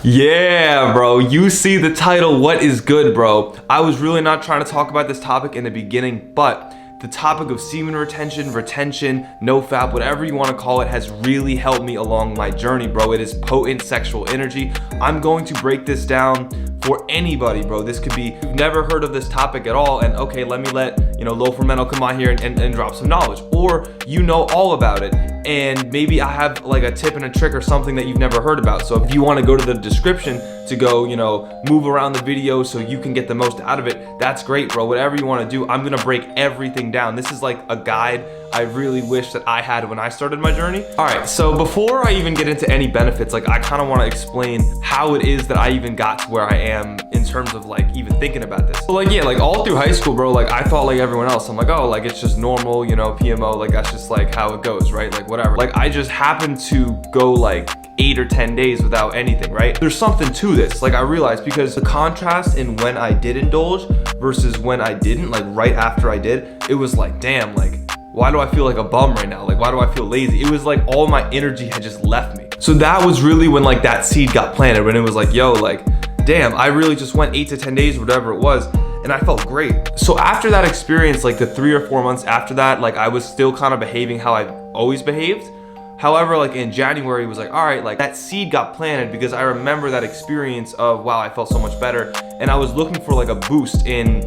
Yeah, bro, you see the title, what is good, bro? I was really not trying to talk about this topic in the beginning, but the topic of semen retention, nofap, whatever you want to call it, has really helped me along my journey, bro. It is potent sexual energy. I'm going to break this down for anybody, bro. This could be, you've never heard of this topic at all, and okay, let me let, low fermental come on here and drop some knowledge. Or you know all about it, and maybe I have like a tip and a trick or something that you've never heard about. So if you want to go to the description to go, move around the video so you can get the most out of it, that's great, bro. Whatever you want to do, I'm gonna break everything down. This is like a guide I really wish that I had when I started my journey. All right, so before I even get into any benefits, like I kind of want to explain how it is that I even got to where I am in terms of like even thinking about this. So like, yeah, like all through high school, bro, like I thought like everyone else. I'm like, oh, like it's just normal, PMO, like that's just like how it goes, right? Like whatever. Like I just happened to go like 8 or 10 days without anything, right? There's something to this, like I realized, because the contrast in when I did indulge versus when I didn't, like right after I did, it was like, damn, like why do I feel like a bum right now? Like why do I feel lazy? It was like all my energy had just left me. So that was really when like that seed got planted, when it was like, yo, like damn, I really just went 8 to 10 days, whatever it was, and I felt great. So after that experience, like the 3 or 4 months after that, like I was still kind of behaving how I've always behaved. However, like in January, it was like, all right, like that seed got planted, because I remember that experience of, wow, I felt so much better. And I was looking for like a boost in,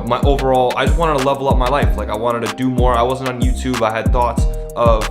my overall, I just wanted to level up my life. Like I wanted to do more. I wasn't on YouTube. I had thoughts of,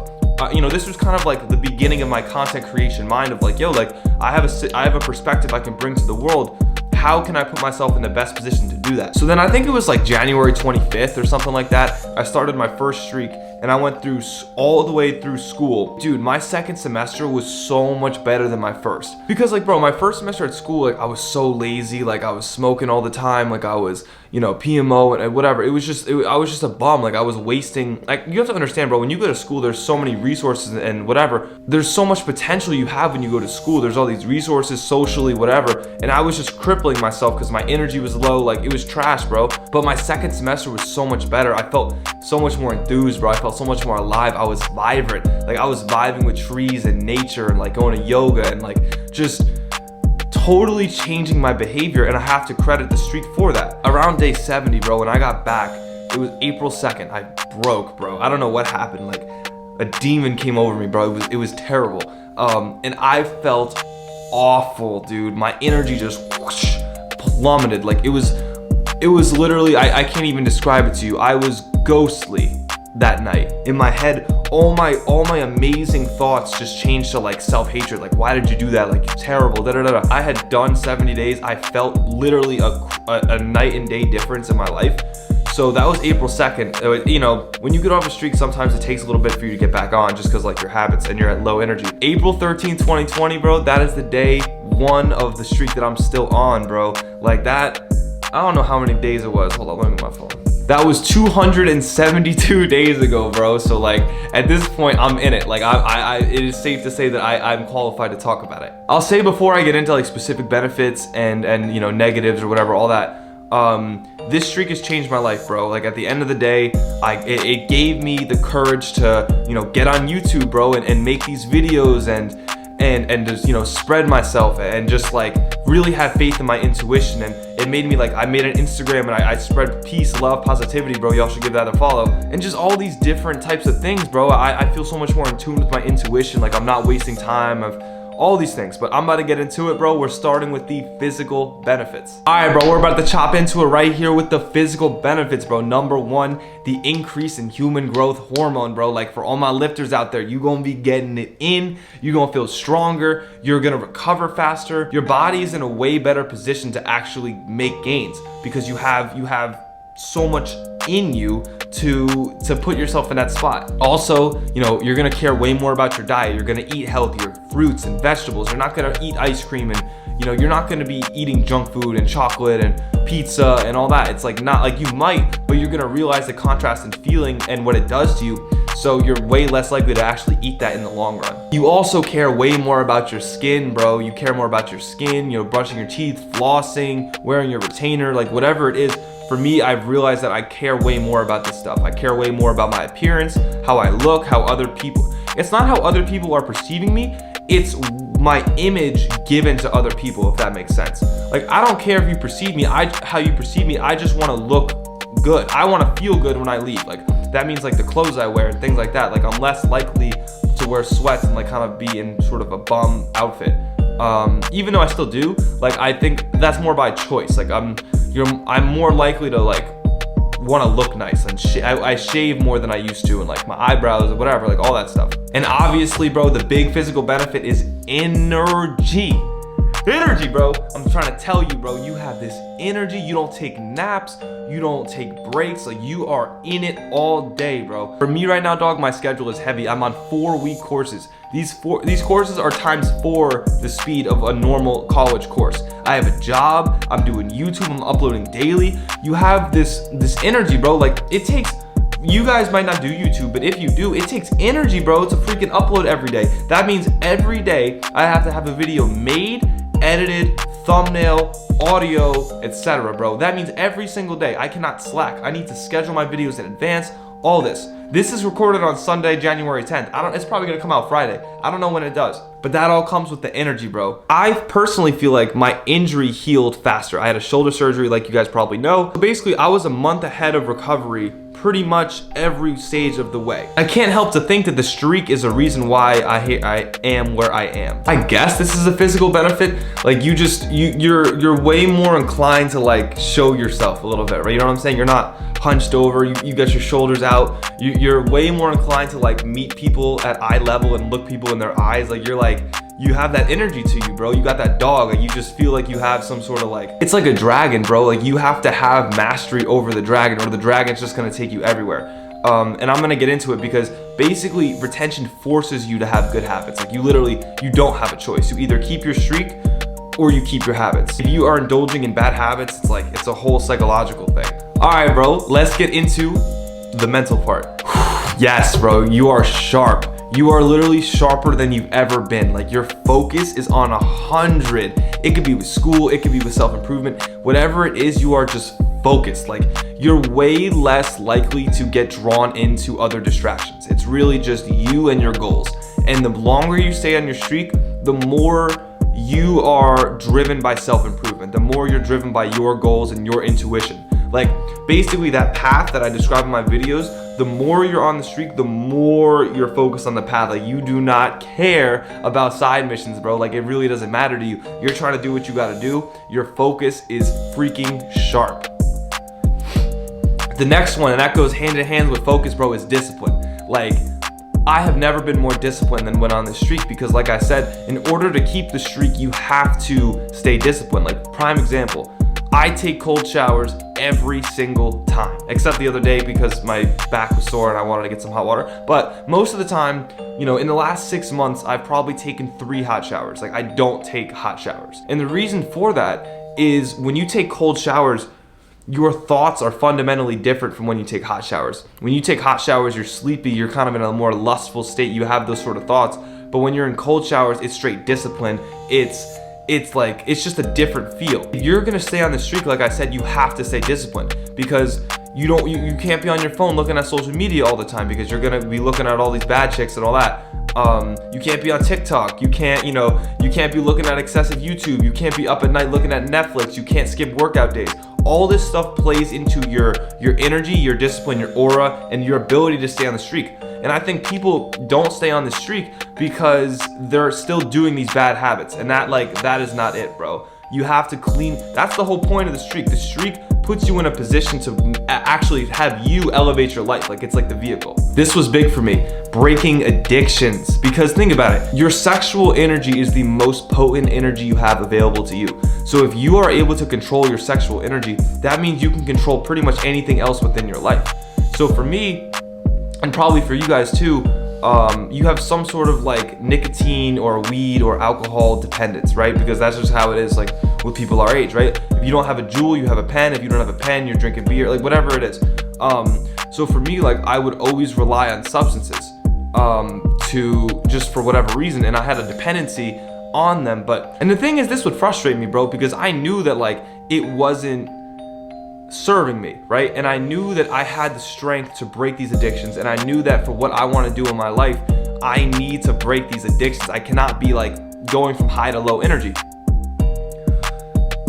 this was kind of like the beginning of my content creation mind of like, yo, like I have a perspective I can bring to the world. How can I put myself in the best position to do that? So then I think it was like January 25th or something like that. I started my first streak and I went through all the way through school. Dude, my second semester was so much better than my first. Because like, bro, my first semester at school, like I was so lazy. Like I was smoking all the time. Like I was, PMO and whatever. I was just a bum. Like I was wasting, like you have to understand, bro, when you go to school, there's so many resources and whatever. There's so much potential you have when you go to school. There's all these resources socially, whatever. And I was just crippling myself because my energy was low. Like it was trash, bro. But my second semester was so much better. I felt so much more enthused, bro. I felt so much more alive. I was vibrant. Like I was vibing with trees and nature and like going to yoga and like just totally changing my behavior, and I have to credit the streak for that. Around day 70, bro, when I got back, it was April 2nd. I broke, bro. I don't know what happened. Like a demon came over me, bro. It was terrible. And I felt awful, dude. My energy just whoosh, plummeted. Like it was literally, I can't even describe it to you. I was ghostly that night. In my head, all my amazing thoughts just changed to like self-hatred. Like, why did you do that? Like, you're terrible, da da da da. I had done 70 days. I felt literally a night and day difference in my life. So that was April 2nd. When you get off a streak, sometimes it takes a little bit for you to get back on, just because like your habits and you're at low energy. April 13th, 2020, bro, that is the day 1 of the streak that I'm still on, bro. Like that, I don't know how many days it was. Hold on, let me get my phone. That was 272 days ago, bro. So like at this point, I'm in it. Like it is safe to say that I'm qualified to talk about it. I'll say before I get into like specific benefits and negatives or whatever, all that. This streak has changed my life, bro. Like at the end of the day, it gave me the courage to get on YouTube, bro, and make these videos and just spread myself and just like really have faith in my intuition. And it made me like, I made an Instagram and I spread peace, love, positivity, bro. Y'all should give that a follow. And just all these different types of things, bro. I feel so much more in tune with my intuition. Like I'm not wasting time of all these things, but I'm about to get into it, bro. We're starting with the physical benefits. All right, bro, we're about to chop into it right here with the physical benefits, bro. Number 1, the increase in human growth hormone, bro. Like for all my lifters out there, you gonna be getting it in. You're gonna feel stronger. You're gonna recover faster. Your body is in a way better position to actually make gains because you have so much in you to put yourself in that spot. Also, you're gonna care way more about your diet. You're gonna eat healthier fruits and vegetables. You're not gonna eat ice cream and you're not gonna be eating junk food and chocolate and pizza and all that. It's like not like you might, but you're gonna realize the contrast in feeling and what it does to you. So you're way less likely to actually eat that in the long run. You also care way more about your skin, bro. You care more about your skin, brushing your teeth, flossing, wearing your retainer, like whatever it is. For me, I've realized that I care way more about this stuff. I care way more about my appearance, how I look, how other people, it's not how other people are perceiving me, it's my image given to other people, if that makes sense. Like, I don't care if you perceive me, how you perceive me, I just want to look good. I want to feel good when I leave. Like, that means like the clothes I wear and things like that. Like, I'm less likely to wear sweats and like kind of be in sort of a bum outfit. Even though I still do, like, I think that's more by choice. Like, I'm more likely to like want to look nice, and I shave more than I used to, and like my eyebrows or whatever, like all that stuff. And obviously, bro, the big physical benefit is energy. Energy, bro. I'm trying to tell you, bro, you have this energy. You don't take naps, you don't take breaks, like you are in it all day, bro. For me right now, dog, my schedule is heavy. I'm on 4-week courses. These courses are times 4 the speed of a normal college course. I have a job, I'm doing YouTube, I'm uploading daily. You have this energy, bro. Like, it takes, you guys might not do YouTube, but if you do, it takes energy, bro, to freaking upload every day. That means every day I have to have a video made, edited, thumbnail, audio, etc., bro. That means every single day. I cannot slack. I need to schedule my videos in advance, all this. This is recorded on Sunday, January 10th. It's probably gonna come out Friday. I don't know when it does, but that all comes with the energy, bro. I personally feel like my injury healed faster. I had a shoulder surgery, like you guys probably know. So basically, I was a month ahead of recovery pretty much every stage of the way. I can't help to think that the streak is a reason why I am where I am. I guess this is a physical benefit. Like, you're way more inclined to like show yourself a little bit, right? You know what I'm saying? You're not hunched over, you got your shoulders out. You're way more inclined to like meet people at eye level and look people in their eyes. Like, you're like, you have that energy to you, bro. You got that dog. Like, you just feel like you have some sort of like, it's like a dragon, bro. Like, you have to have mastery over the dragon, or the dragon's just gonna take you everywhere. And I'm gonna get into it because basically retention forces you to have good habits. Like, you don't have a choice. You either keep your streak or you keep your habits. If you are indulging in bad habits, it's a whole psychological thing. All right, bro, let's get into the mental part. Yes, bro, you are sharp. You are literally sharper than you've ever been. Like, your focus is on 100. It could be with school, it could be with self-improvement. Whatever it is, you are just focused. Like, you're way less likely to get drawn into other distractions. It's really just you and your goals. And the longer you stay on your streak, the more you are driven by self-improvement, the more you're driven by your goals and your intuition. Like, basically that path that I describe in my videos, the more you're on the streak, the more you're focused on the path. Like, you do not care about side missions, bro. Like, it really doesn't matter to you. You're trying to do what you gotta do. Your focus is freaking sharp. The next one, and that goes hand in hand with focus, bro, is discipline. Like, I have never been more disciplined than when on this streak, because like I said, in order to keep the streak, you have to stay disciplined. Like, prime example, I take cold showers every single time, except the other day because my back was sore and I wanted to get some hot water. But most of the time, you know, in the last 6 months, I've probably taken 3 hot showers. Like, I don't take hot showers. And the reason for that is when you take cold showers, your thoughts are fundamentally different from when you take hot showers. When you take hot showers, you're sleepy, you're kind of in a more lustful state, you have those sort of thoughts. But when you're in cold showers, it's straight discipline. It's just a different feel. If you're gonna stay on the streak, like I said, you have to stay disciplined, because you can't be on your phone looking at social media all the time, because you're gonna be looking at all these bad chicks and all that. You can't be on TikTok. You can't be looking at excessive YouTube. You can't be up at night looking at Netflix. You can't skip workout days. All this stuff plays into your energy, your discipline, your aura, and your ability to stay on the streak. And I think people don't stay on the streak because they're still doing these bad habits. And that is not it, bro. You have to clean. That's the whole point of the streak. The streak puts you in a position to actually have you elevate your life. Like, it's like the vehicle. This was big for me, breaking addictions. Because think about it, your sexual energy is the most potent energy you have available to you. So if you are able to control your sexual energy, that means you can control pretty much anything else within your life. So for me, and probably for you guys too, you have some sort of like nicotine or weed or alcohol dependence, right? Because that's just how it is, like with people our age, right? If you don't have a Juul, you have a pen. If you don't have a pen, you're drinking beer, like whatever it is. So for me, like, I would always rely on substances to just for whatever reason, and I had a dependency on them. And the thing is, this would frustrate me, bro, because I knew that like it wasn't serving me, right? And I knew that I had the strength to break these addictions, and I knew that for what I want to do in my life, I need to break these addictions. I cannot be like going from high to low energy.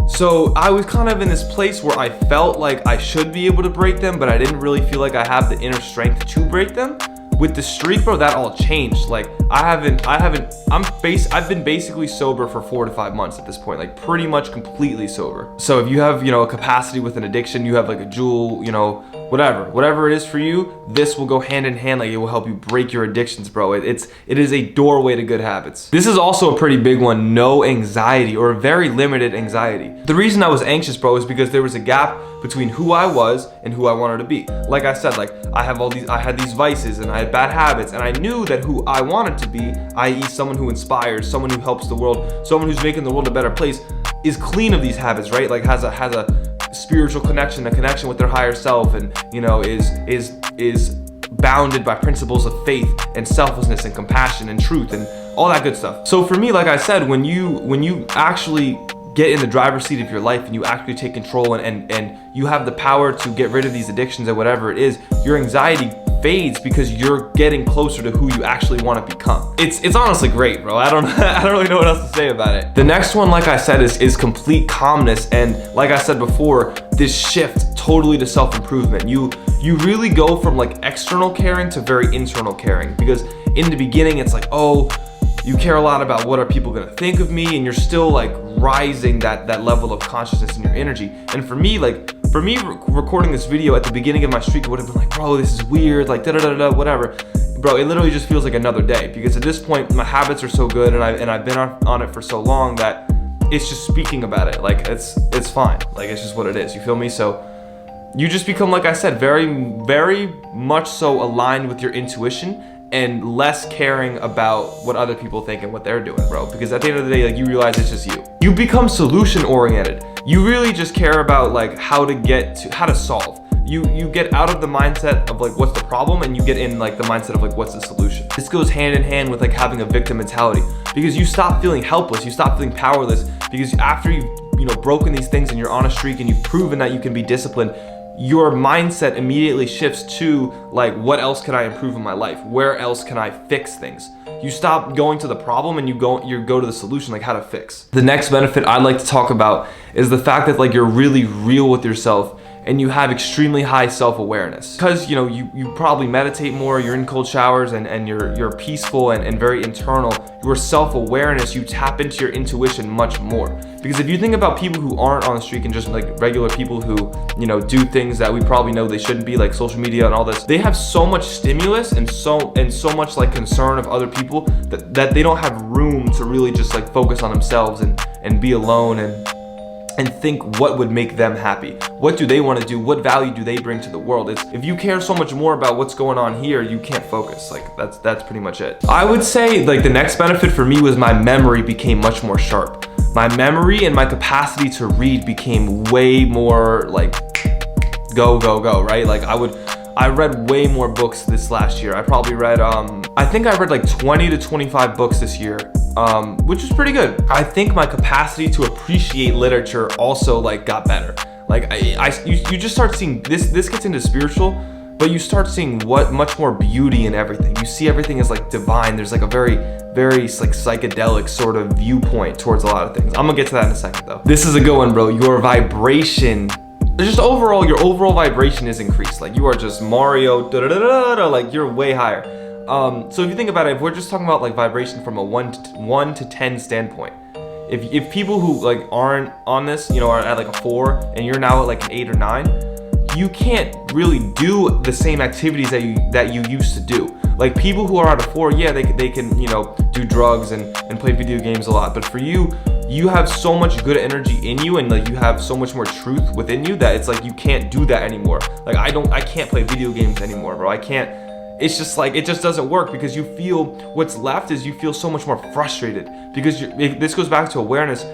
So I was kind of in this place where I felt like I should be able to break them, but I didn't really feel like I have the inner strength to break them. With the streak, bro, that all changed. Like I've been basically sober for 4 to 5 months at this point, like pretty much completely sober. So if you have, you know, a capacity with an addiction, you have like a jewel, you know, whatever it is for you, this will go hand in hand. Like it will help you break your addictions, bro. It is a doorway to good habits. This is also a pretty big one, no anxiety, or very limited anxiety. The reason I was anxious, bro, is because there was a gap between who I was and who I wanted to be. Like I said, like I had these vices and I had bad habits, and I knew that who I wanted to be, i.e. someone who inspires, someone who helps the world, someone who's making the world a better place, is clean of these habits, right? Like has a spiritual connection, a connection with their higher self, and you know is bounded by principles of faith and selflessness and compassion and truth and all that good stuff. So for me, like I said, when you actually get in the driver's seat of your life and you actually take control and you have the power to get rid of these addictions and whatever it is, your anxiety fades because you're getting closer to who you actually want to become. It's honestly great, bro. I don't really know what else to say about it. The next one, like I said, is complete calmness, and like I said before, this shift totally to self-improvement. You really go from like external caring to very internal caring, because in the beginning it's like, oh, you care a lot about what are people gonna think of me, and you're still like rising that level of consciousness in your energy. And for me, recording this video at the beginning of my streak, it would have been like, bro, this is weird, like whatever. Bro, it literally just feels like another day, because at this point my habits are so good and I've been on it for so long that it's just speaking about it, like it's fine, like it's just what it is, you feel me? So you just become, like I said, very much so aligned with your intuition and less caring about what other people think and what they're doing, bro. Because at the end of the day, like you realize it's just you. You become solution oriented. You really just care about like how to solve. You get out of the mindset of like what's the problem, and you get in like the mindset of like what's the solution. This goes hand in hand with like having a victim mentality, because you stop feeling helpless, you stop feeling powerless, because after you've broken these things and you're on a streak and you've proven that you can be disciplined, your mindset immediately shifts to like, what else can I improve in my life? Where else can I fix things? You stop going to the problem and you go to the solution, like how to fix. The next benefit I'd like to talk about is the fact that like you're really real with yourself and you have extremely high self-awareness. Because you probably meditate more, you're in cold showers, and you're peaceful and very internal. Your self-awareness, you tap into your intuition much more. Because if you think about people who aren't on the streak and just like regular people who do things that we probably know they shouldn't be, like social media and all this, they have so much stimulus and so much like concern of other people that they don't have room to really just like focus on themselves and be alone and think what would make them happy. What do they want to do? What value do they bring to the world? If you care so much more about what's going on here, you can't focus. Like that's pretty much it. I would say like the next benefit for me was my memory became much more sharp. My memory and my capacity to read became way more like go, right? Like I read way more books this last year. I probably read, I think I read like 20 to 25 books this year. Which is pretty good. I think my capacity to appreciate literature also like got better. Like you just start seeing this gets into spiritual, but you start seeing much more beauty in everything. You see everything as like divine. There's like a very like psychedelic sort of viewpoint towards a lot of things. I'm gonna get to that in a second though. This is a good one, bro. Your vibration, just overall, your overall vibration is increased. Like you are just Mario, like you're way higher. So if you think about it, if we're just talking about like vibration from a 1 to 10 standpoint, if people who like aren't on this, are at like a 4 and you're now at like an 8 or 9, you can't really do the same activities that you used to do. Like people who are at a 4, yeah, they can do drugs and play video games a lot, but for you have so much good energy in you, and like you have so much more truth within you that it's like you can't do that anymore. Like I can't play video games anymore, bro. I can't. It's just like, it just doesn't work, because you feel, what's left is you feel so much more frustrated, because this goes back to awareness.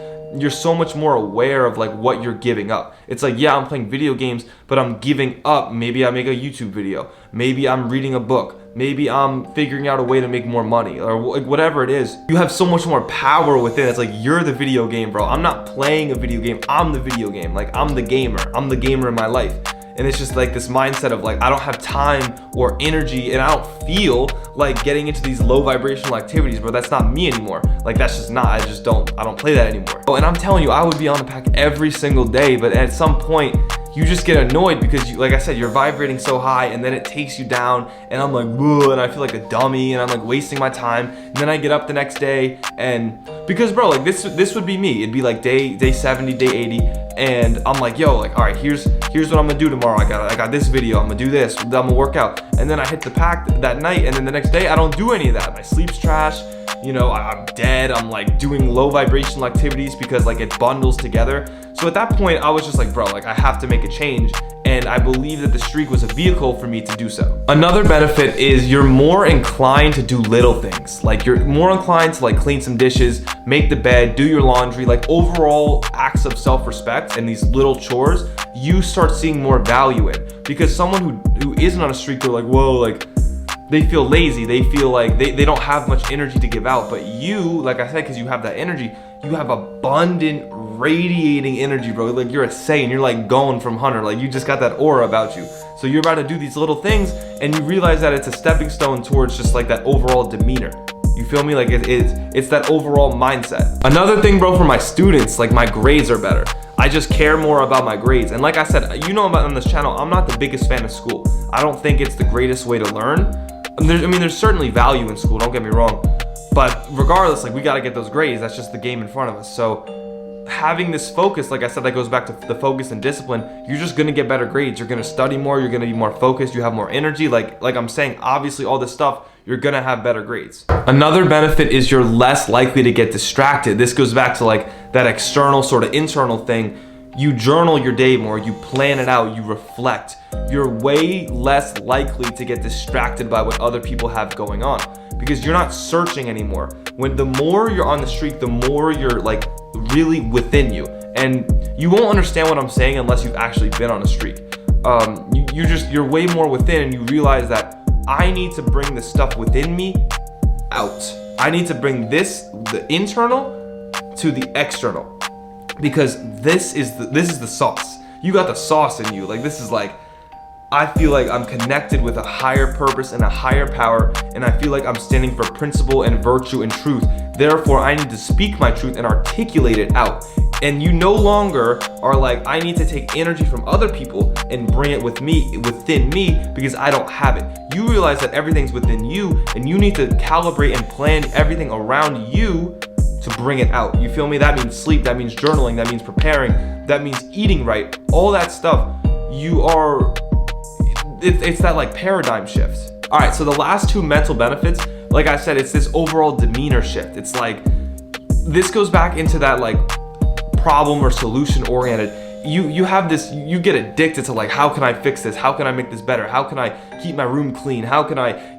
You're so much more aware of like what you're giving up. It's like, yeah, I'm playing video games, but I'm giving up. Maybe I make a YouTube video. Maybe I'm reading a book. Maybe I'm figuring out a way to make more money, or whatever it is. You have so much more power within. It's like, you're the video game, bro. I'm not playing a video game. I'm the video game. Like I'm the gamer. I'm the gamer in my life. and it's just like this mindset of like I don't have time or energy, and I don't feel like getting into these low vibrational activities, bro. That's not me anymore. Like that's just not, I don't play that anymore. Oh, and I'm telling you, I would be on the pack every single day, but at some point you just get annoyed because you, like I said, you're vibrating so high, and then it takes you down, and I'm like, whoa, and I feel like a dummy, and I'm like wasting my time. And then I get up the next day, and because bro, like this would be me. It'd be like day 70, day 80, and I'm like, yo, like, all right, here's what I'm gonna do tomorrow. I got this video, I'm gonna do this, I'm gonna work out. And then I hit the pack that night, and then the next day I don't do any of that. My sleep's trash, you know, I'm dead. I'm like doing low vibrational activities because like it bundles together. So at that point I was just like, bro, like I have to make a change, and I believe that the streak was a vehicle for me to do so. Another benefit is you're more inclined to do little things. Like you're more inclined to like clean some dishes, make the bed, do your laundry, like overall acts of self-respect and these little chores you start seeing more value in. Because someone who isn't on a streak, they're like, whoa, like they feel lazy, they feel like they don't have much energy to give out. But you, like I said, because you have that energy, you have abundant, radiating energy, bro. Like you're a Saiyan, you're like going from Hunter, like you just got that aura about you. So you're about to do these little things, and you realize that it's a stepping stone towards just like that overall demeanor. You feel me? Like it's that overall mindset. Another thing, bro, for my students, like my grades are better. I just care more about my grades. And like I said, you know about on this channel, I'm not the biggest fan of school. I don't think it's the greatest way to learn. There's certainly value in school, don't get me wrong. But regardless, like we gotta get those grades. That's just the game in front of us. So having this focus, like I said, that goes back to the focus and discipline. You're just gonna get better grades. You're gonna study more. You're gonna be more focused. You have more energy. Like I'm saying, obviously all this stuff, you're gonna have better grades. Another benefit is you're less likely to get distracted. This goes back to like that external sort of internal thing. You journal your day more, you plan it out, you reflect. You're way less likely to get distracted by what other people have going on because you're not searching anymore. When the more you're on the streak, the more you're like really within you. And you won't understand what I'm saying unless you've actually been on a streak. You're way more within, and you realize that I need to bring the stuff within me out. I need to bring the internal to the external, because this is the sauce. You got the sauce in you. Like this is like, I feel like I'm connected with a higher purpose and a higher power, and I feel like I'm standing for principle and virtue and truth. Therefore, I need to speak my truth and articulate it out. And you no longer are like, I need to take energy from other people and bring it within me because I don't have it. You realize that everything's within you, and you need to calibrate and plan everything around you to bring it out. You feel me? That means sleep, that means journaling, that means preparing, that means eating right, all that stuff. It's that like paradigm shift. All right, so the last two mental benefits, like I said, it's this overall demeanor shift. It's like, this goes back into that like problem or solution oriented. You have this, you get addicted to like, how can I fix this? How can I make this better? How can I keep my room clean?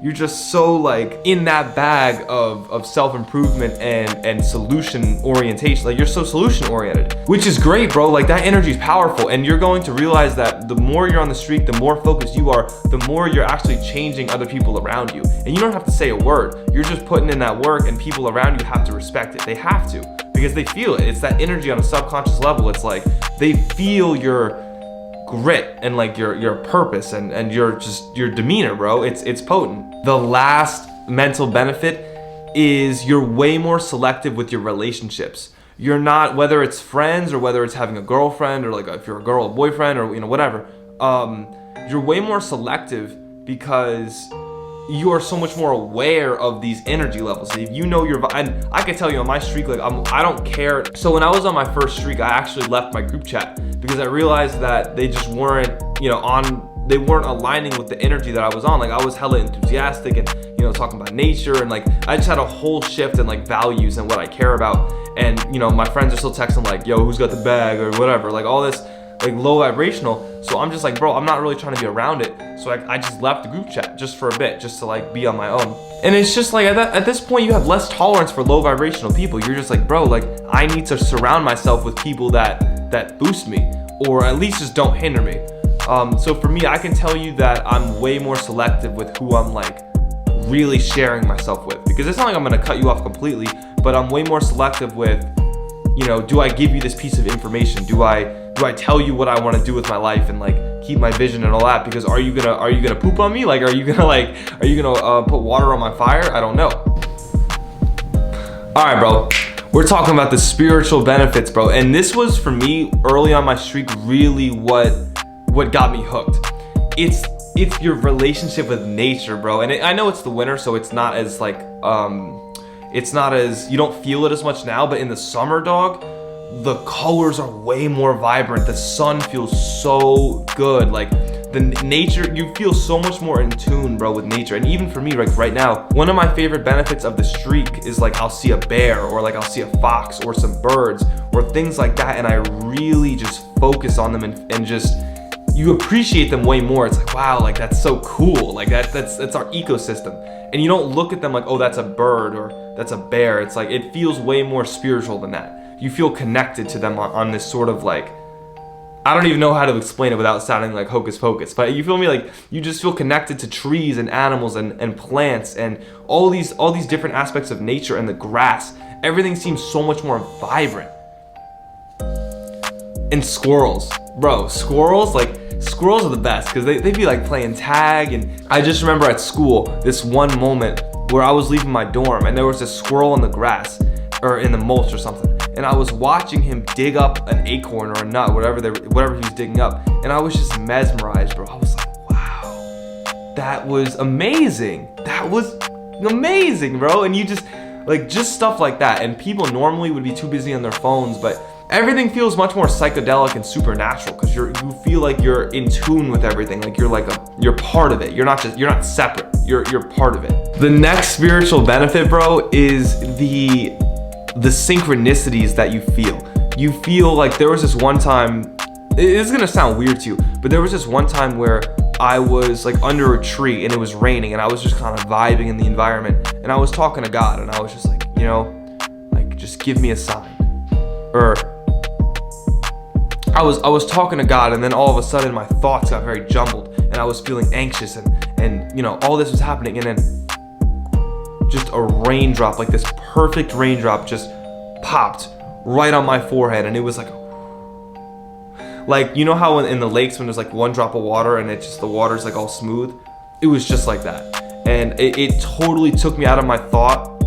You're just so like in that bag of self-improvement and solution orientation. Like you're so solution oriented, which is great, bro. Like that energy is powerful, and you're going to realize that the more you're on the streak, the more focused you are, the more you're actually changing other people around you. And you don't have to say a word. You're just putting in that work, and people around you have to respect it. They have to, because they feel it. It's that energy on a subconscious level. It's like they feel your grit and like your purpose and your demeanor, bro. It's potent. The last mental benefit is you're way more selective with your relationships. You're not, whether it's friends or whether it's having a girlfriend or like if you're a girl, a boyfriend, or whatever, you're way more selective because you are so much more aware of these energy levels. If you know and I can tell you on my streak, like I don't care. So when I was on my first streak, I actually left my group chat because I realized that they just weren't, they weren't aligning with the energy that I was on. Like I was hella enthusiastic and, talking about nature, and like I just had a whole shift in like values and what I care about. And, my friends are still texting like, yo, who's got the bag or whatever, like all this like low vibrational. So I'm just like, bro, I'm not really trying to be around it. So I just left the group chat just for a bit, just to like be on my own. And it's just like at this point, you have less tolerance for low vibrational people. You're just like, bro, like I need to surround myself with people that boost me, or at least just don't hinder me. So for me, I can tell you that I'm way more selective with who I'm like really sharing myself with, because it's not like I'm gonna cut you off completely, but I'm way more selective with, do I give you this piece of information? Do I tell you what I want to do with my life and like keep my vision and all that, because are you gonna poop on me? Like, are you gonna put water on my fire? I don't know. All right, bro. We're talking about the spiritual benefits, bro. And this was, for me, early on my streak, really what got me hooked. It's your relationship with nature, bro. And I know it's the winter, so it's not as like, you don't feel it as much now, but in the summer, dog, the colors are way more vibrant. The sun feels so good. Like, the nature, you feel so much more in tune, bro, with nature. And even for me, like right now, one of my favorite benefits of the streak is like I'll see a bear, or like I'll see a fox, or some birds, or things like that, and I really just focus on them and just, you appreciate them way more. It's like, wow, like that's so cool. Like that's our ecosystem. And you don't look at them like, oh, that's a bird or that's a bear. It's like, it feels way more spiritual than that. You feel connected to them on this sort of like, I don't even know how to explain it without sounding like hocus pocus, but you feel me? Like, you just feel connected to trees and animals and plants and all these different aspects of nature, and the grass. Everything seems so much more vibrant. And squirrels, bro, squirrels are the best, because they be like playing tag. And I just remember at school this one moment where I was leaving my dorm and there was a squirrel in the grass, or in the mulch or something, and I was watching him dig up an acorn or a nut, whatever he was digging up, and I was just mesmerized, bro. I was like, wow, that was amazing. That was amazing, bro. And you just stuff like that. And people normally would be too busy on their phones, but everything feels much more psychedelic and supernatural, because you feel like you're in tune with everything. Like you're part of it. You're not separate. You're part of it. The next spiritual benefit, bro, is the synchronicities that you feel. You feel like, there was this one time, it's gonna sound weird to you, but there was this one time where I was like under a tree and it was raining, and I was just kind of vibing in the environment, and I was talking to God, and I was just like, like, just give me a sign. Or I was talking to God, and then all of a sudden my thoughts got very jumbled, and I was feeling anxious, and all this was happening, and then just a raindrop, like this perfect raindrop, just popped right on my forehead, and it was like you know how in the lakes when there's like one drop of water and the water's like all smooth? It was just like that, and it totally took me out of my thought,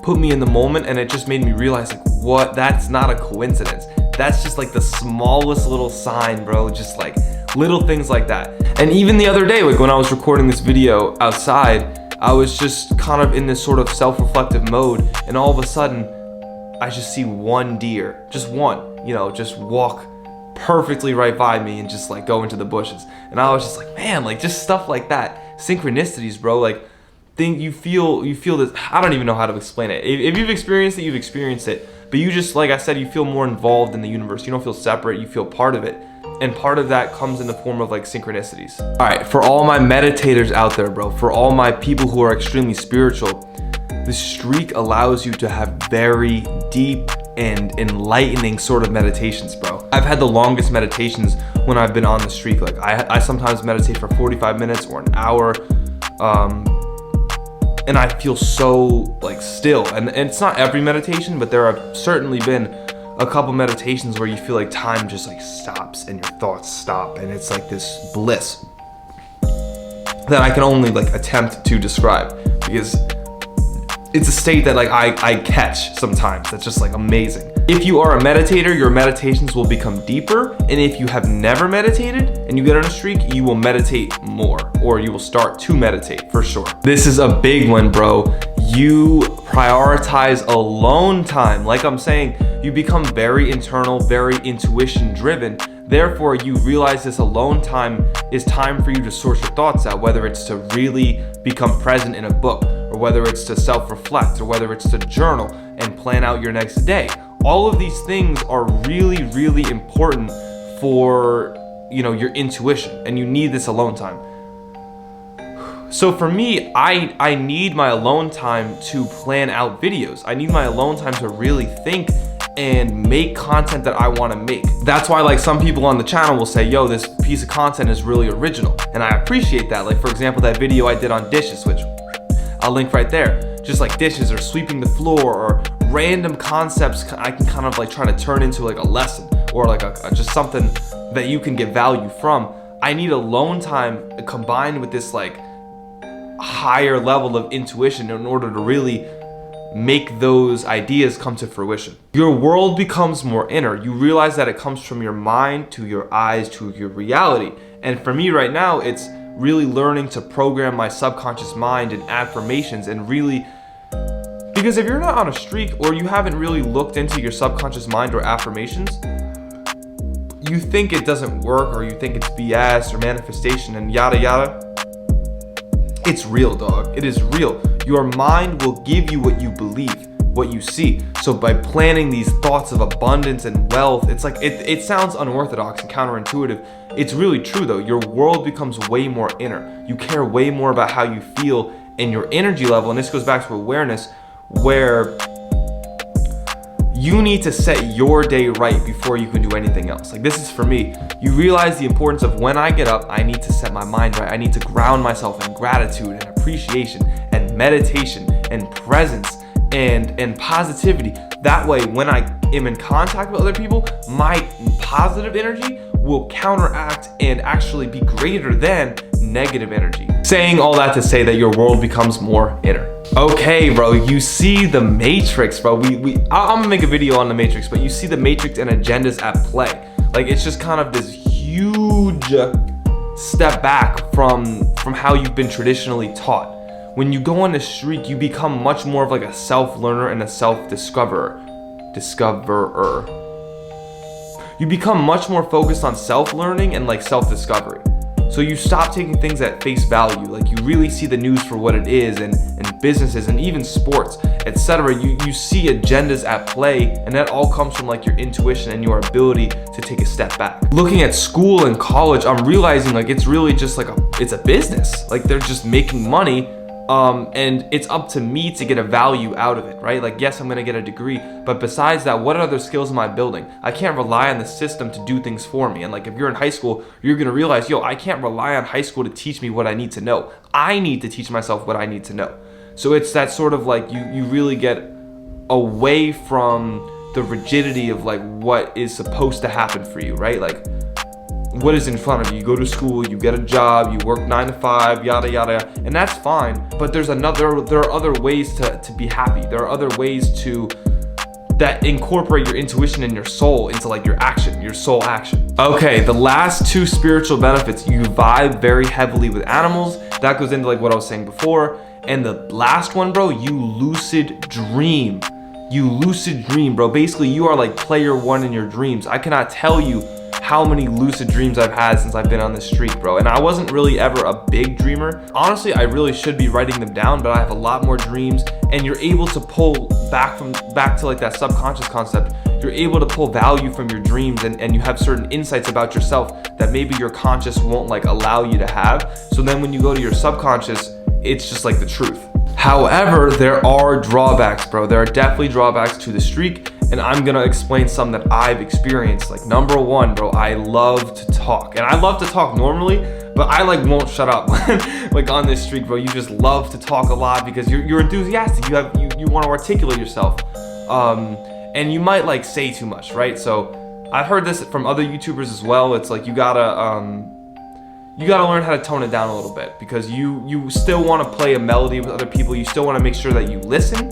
put me in the moment, and it just made me realize, like, what? That's not a coincidence. That's just like the smallest little sign, bro. Just like little things like that. And even the other day, like when I was recording this video outside, I was just kind of in this sort of self-reflective mode, and all of a sudden I just see one deer, just one, just walk perfectly right by me and just like go into the bushes. And I was just like, man, like just stuff like that, synchronicities, bro. Like, you feel this, I don't even know how to explain it. If you've experienced it, you've experienced it. But you just, like I said, you feel more involved in the universe. You don't feel separate, you feel part of it. And part of that comes in the form of like synchronicities. All right, for all my meditators out there, bro, for all my people who are extremely spiritual, the streak allows you to have very deep and enlightening sort of meditations, bro. I've had the longest meditations when I've been on the streak. Like I sometimes meditate for 45 minutes or an hour. And I feel so like still, and it's not every meditation, but there have certainly been a couple meditations where you feel like time just like stops and your thoughts stop, and it's like this bliss that I can only like attempt to describe, because it's a state that like I catch sometimes that's just like amazing. If you are a meditator, your meditations will become deeper, and if you have never meditated and you get on a streak, you will meditate more, or you will start to meditate for sure. This is a big one, bro. You prioritize alone time. Like I'm saying, you become very internal, very intuition driven. Therefore, you realize this alone time is time for you to source your thoughts out, whether it's to really become present in a book, or whether it's to self-reflect, or whether it's to journal and plan out your next day. All of these things are really, really important for, your intuition, and you need this alone time. So for me, I need my alone time to plan out videos. I need my alone time to really think and make content that I want to make. That's why like some people on the channel will say, yo, this piece of content is really original. And I appreciate that. Like for example, that video I did on dishes, which I'll link right there. Just like dishes or sweeping the floor or random concepts I can kind of like try to turn into like a lesson or like just something that you can get value from. I need alone time combined with this like higher level of intuition in order to really make those ideas come to fruition. Your world becomes more inner. You realize that it comes from your mind to your eyes to your reality. And for me right now, it's really learning to program my subconscious mind in affirmations and really, because if you're not on a streak or you haven't really looked into your subconscious mind or affirmations, you think it doesn't work or you think it's BS or manifestation and yada yada. It's real, dog. It is real. Your mind will give you what you believe, what you see. So by planting these thoughts of abundance and wealth, it's like, it sounds unorthodox and counterintuitive. It's really true though. Your world becomes way more inner. You care way more about how you feel in your energy level. And this goes back to awareness, where you need to set your day right before you can do anything else. Like, this is for me. You realize the importance of when I get up, I need to set my mind right. I need to ground myself in gratitude and appreciation and meditation and presence and positivity. That way, when I am in contact with other people, my positive energy will counteract and actually be greater than negative energy. Saying all that to say that your world becomes more inner. Okay, bro, you see the Matrix, bro. I'm gonna make a video on the Matrix, but you see the Matrix and agendas at play. Like, it's just kind of this huge step back from how you've been traditionally taught. When you go on a streak, you become much more of like a self-learner and a self-discoverer. You become much more focused on self-learning and like self-discovery. So you stop taking things at face value. Like, you really see the news for what it is, and businesses and even sports, etc. You see agendas at play, and that all comes from like your intuition and your ability to take a step back. Looking at school and college, I'm realizing like it's really just like it's a business. Like, they're just making money, and it's up to me to get a value out of it, right? Like, yes, I'm gonna get a degree, but besides that, what other skills am I building? I can't rely on the system to do things for me. And like, if you're in high school, you're gonna realize, yo, I can't rely on high school to teach me what I need to know. I need to teach myself what I need to know. So it's that sort of like, you really get away from the rigidity of like what is supposed to happen for you, right? Like, what is in front of you? You go to school, you get a job, you work 9 to 5, yada yada, and that's fine. But there are other ways to be happy. There are other ways that incorporate your intuition and your soul into like your action, your soul action. Okay, the last two spiritual benefits, you vibe very heavily with animals. That goes into like what I was saying before. And the last one, bro, you lucid dream. You lucid dream, bro. Basically, you are like player one in your dreams. I cannot tell you how many lucid dreams I've had since I've been on this streak, bro. And I wasn't really ever a big dreamer. Honestly, I really should be writing them down, but I have a lot more dreams, and you're able to pull back to like that subconscious concept. You're able to pull value from your dreams, and you have certain insights about yourself that maybe your conscious won't like allow you to have. So then when you go to your subconscious, it's just like the truth. However, there are drawbacks, bro. There are definitely drawbacks to the streak, and I'm gonna explain some that I've experienced. Like, number one, bro, I love to talk. And I love to talk normally, but I like won't shut up. Like, on this streak, bro, you just love to talk a lot because you're enthusiastic. You want to articulate yourself. And you might like say too much, right? So I've heard this from other YouTubers as well. It's like you gotta learn how to tone it down a little bit, because you still want to play a melody with other people. You still want to make sure that you listen,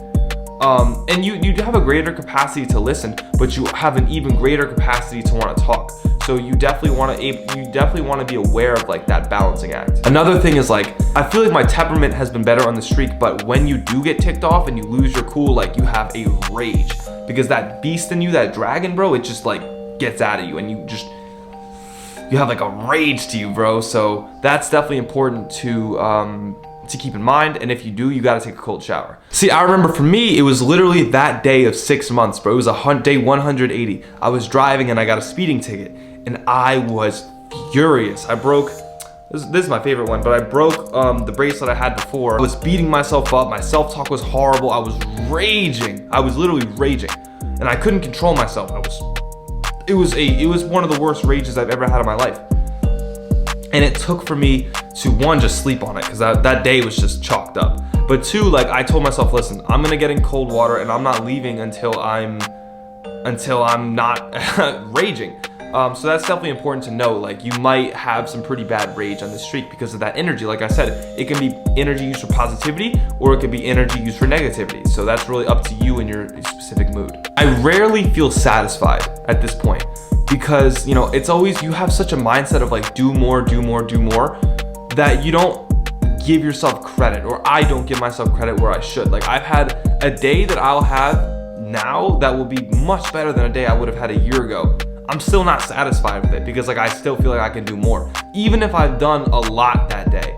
and you have a greater capacity to listen, but you have an even greater capacity to want to talk. So you definitely want to be aware of like that balancing act. Another thing is like, I feel like my temperament has been better on the streak, but when you do get ticked off and you lose your cool, like, you have a rage, because that beast in you, that dragon, bro, it just like gets out of you, and you have like a rage to you, bro. So that's definitely important to keep in mind. And if you do, you gotta take a cold shower. See, I remember for me, it was literally that day of 6 months, bro. It was day 180. I was driving and I got a speeding ticket, and I was furious. I broke, this is my favorite one, but I broke the bracelet I had before. I was beating myself up. My self-talk was horrible. I was raging. I was literally raging, and I couldn't control myself. It was one of the worst rages I've ever had in my life. And it took for me to, one, just sleep on it, because that day was just chalked up. But two, like, I told myself, listen, I'm gonna get in cold water and I'm not leaving until I'm not raging. So that's definitely important to know. Like, you might have some pretty bad rage on the streak because of that energy. Like I said, it can be energy used for positivity, or it could be energy used for negativity. So that's really up to you and your specific mood. I rarely feel satisfied at this point because, you know, it's always, you have such a mindset of like, do more, do more, do more, that you don't give yourself credit, or I don't give myself credit where I should. Like, I've had a day that I'll have now that will be much better than a day I would have had a year ago. I'm still not satisfied with it because like I still feel like I can do more, even if I've done a lot that day,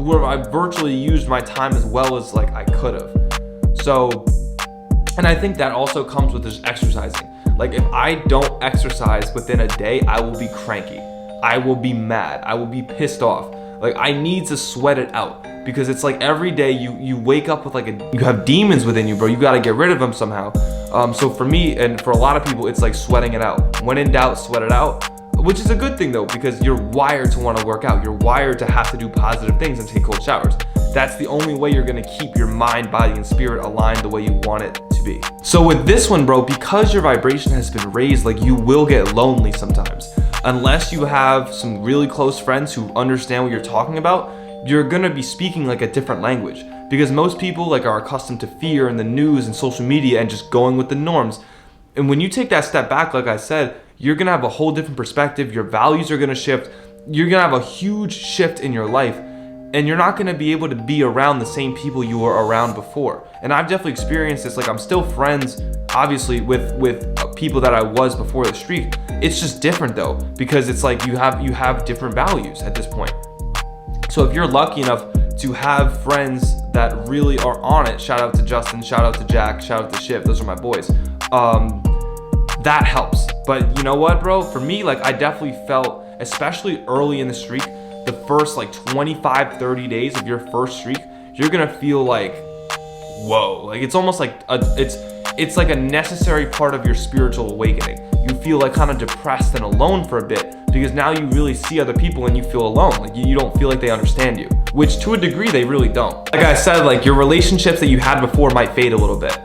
where I virtually used my time as well as like I could have. So, and I think that also comes with just exercising. Like, if I don't exercise within a day, I will be cranky, I will be mad, I will be pissed off. Like, I need to sweat it out, because it's like every day you wake up with like you have demons within you, bro. You got to get rid of them somehow. So for me and for a lot of people, it's like sweating it out. When in doubt, sweat it out, which is a good thing though, because you're wired to want to work out. You're wired to have to do positive things and take cold showers. That's the only way you're going to keep your mind, body, and spirit aligned the way you want it to be. So with this one, bro, because your vibration has been raised, like, you will get lonely sometimes. Unless you have some really close friends who understand what you're talking about, you're gonna be speaking like a different language, because most people like are accustomed to fear and the news and social media and just going with the norms. And when you take that step back, like I said, you're gonna have a whole different perspective. Your values are gonna shift. You're gonna have a huge shift in your life, and you're not gonna be able to be around the same people you were around before. And I've definitely experienced this. Like, I'm still friends, obviously, with people that I was before the streak. It's just different though, because it's like you have different values at this point. So if you're lucky enough to have friends that really are on it, shout out to Justin, shout out to Jack, shout out to Shiv, those are my boys, that helps. But you know what, bro, for me, like, I definitely felt, especially early in the streak, the first like 25, 30 days of your first streak, you're gonna feel like, whoa, like it's almost like it's like a necessary part of your spiritual awakening. You feel like kind of depressed and alone for a bit, because now you really see other people and you feel alone. Like, you don't feel like they understand you, which to a degree they really don't. Like I said, like, your relationships that you had before might fade a little bit,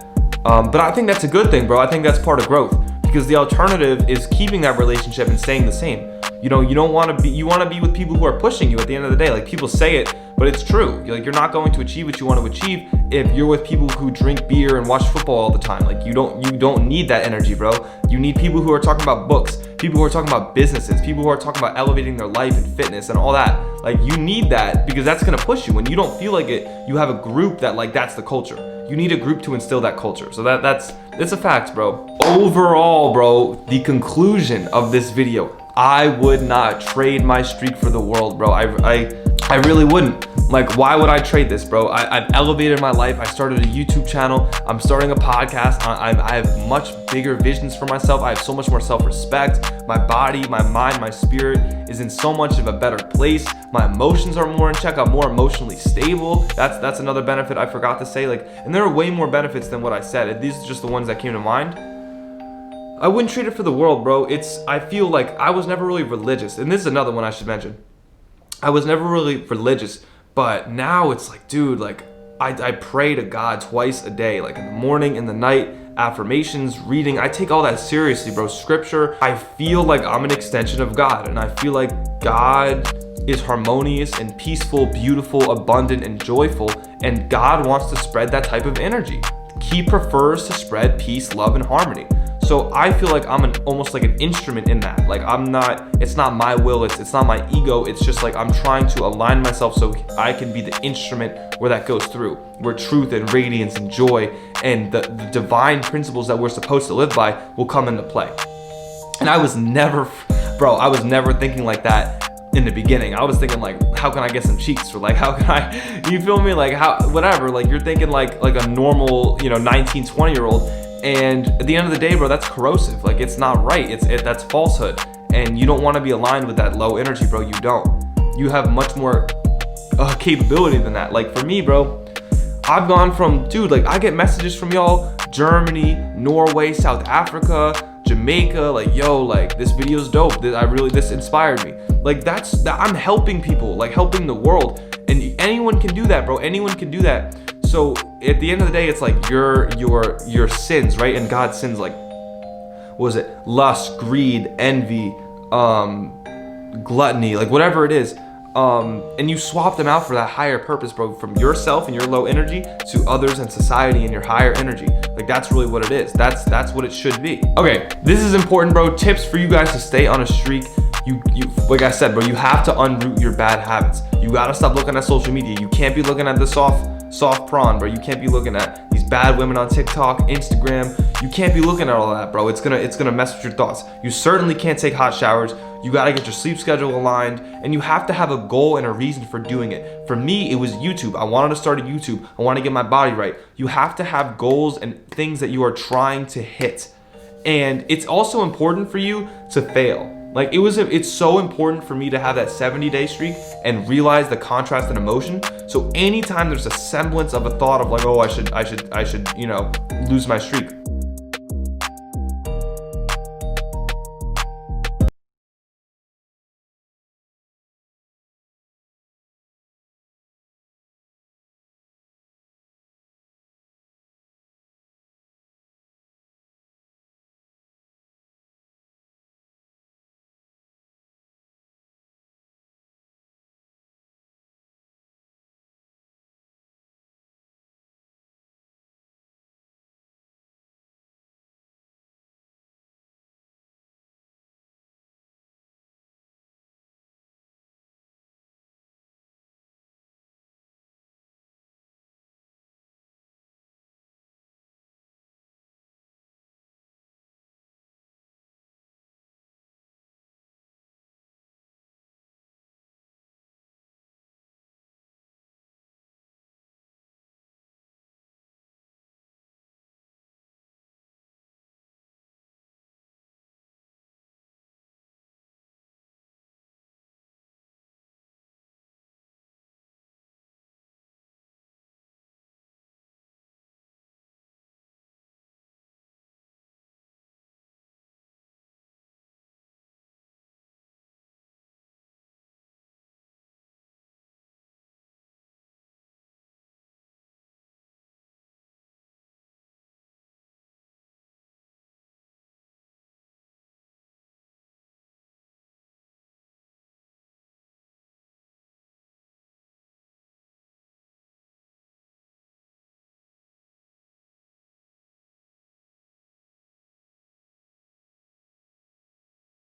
but I think that's a good thing, bro. I think that's part of growth, because the alternative is keeping that relationship and staying the same. You know, you don't want to be, you want to be with people who are pushing you at the end of the day. Like, people say it, but it's true. Like, you're not going to achieve what you want to achieve if you're with people who drink beer and watch football all the time. Like, you don't need that energy, bro. You need people who are talking about books, people who are talking about businesses, people who are talking about elevating their life and fitness and all that. Like, you need that, because that's going to push you. When you don't feel like it, you have a group that, like, that's the culture. You need a group to instill that culture. So it's a fact, bro. Overall, bro, the conclusion of this video, I would not trade my streak for the world, bro. I really wouldn't. Like, why would I trade this, bro? I've elevated my life. I started a YouTube channel. I'm starting a podcast. I have much bigger visions for myself. I have so much more self-respect. My body, my mind, my spirit is in so much of a better place. My emotions are more in check. I'm more emotionally stable. That's another benefit I forgot to say. Like, and there are way more benefits than what I said. These are just the ones that came to mind. I wouldn't trade it for the world, bro. I feel like I was never really religious. And this is another one I should mention. I was never really religious, but now it's like, dude, like, I pray to God twice a day, like in the morning, in the night, affirmations, reading. I take all that seriously, bro. Scripture. I feel like I'm an extension of God, and I feel like God is harmonious and peaceful, beautiful, abundant, and joyful, and God wants to spread that type of energy. He prefers to spread peace, love, and harmony. So I feel like I'm almost like an instrument in that. Like, it's not my will, it's not my ego, it's just like I'm trying to align myself so I can be the instrument where that goes through, where truth and radiance and joy and the divine principles that we're supposed to live by will come into play. And I was never thinking like that in the beginning. I was thinking like, how can I get some cheeks? Or like, how can I, you feel me? Like, how, whatever, like you're thinking like a normal, 19, 20-year-old. And at the end of the day, bro, that's corrosive. Like, it's not right. That's falsehood. And you don't want to be aligned with that low energy, bro. You don't. You have much more capability than that. Like, for me, bro, I've gone from, dude, like, I get messages from y'all, Germany, Norway, South Africa, Jamaica, like, yo, like, this video's dope. This inspired me. Like, I'm helping people, like, helping the world. And anyone can do that, bro. Anyone can do that. So at the end of the day, it's like your sins, right? And God's sins, like, what was it, lust, greed, envy, gluttony, like whatever it is, and you swap them out for that higher purpose, bro, from yourself and your low energy to others and society and your higher energy. Like that's really what it is. That's what it should be. Okay, this is important, bro. Tips for you guys to stay on a streak. You like I said, bro, you have to unroot your bad habits. You gotta stop looking at social media. You can't be looking at the soft prawn, bro. You can't be looking at these bad women on TikTok, Instagram. You can't be looking at all that, bro. It's gonna mess with your thoughts. You certainly can't take hot showers. You gotta get your sleep schedule aligned, and you have to have a goal and a reason for doing it. For me, it was YouTube. I wanted to start a YouTube. I want to get my body right. You have to have goals and things that you are trying to hit. And it's also important for you to fail. Like it's so important for me to have that 70-day streak and realize the contrast in emotion. So anytime there's a semblance of a thought of like, oh, I should, you know, lose my streak,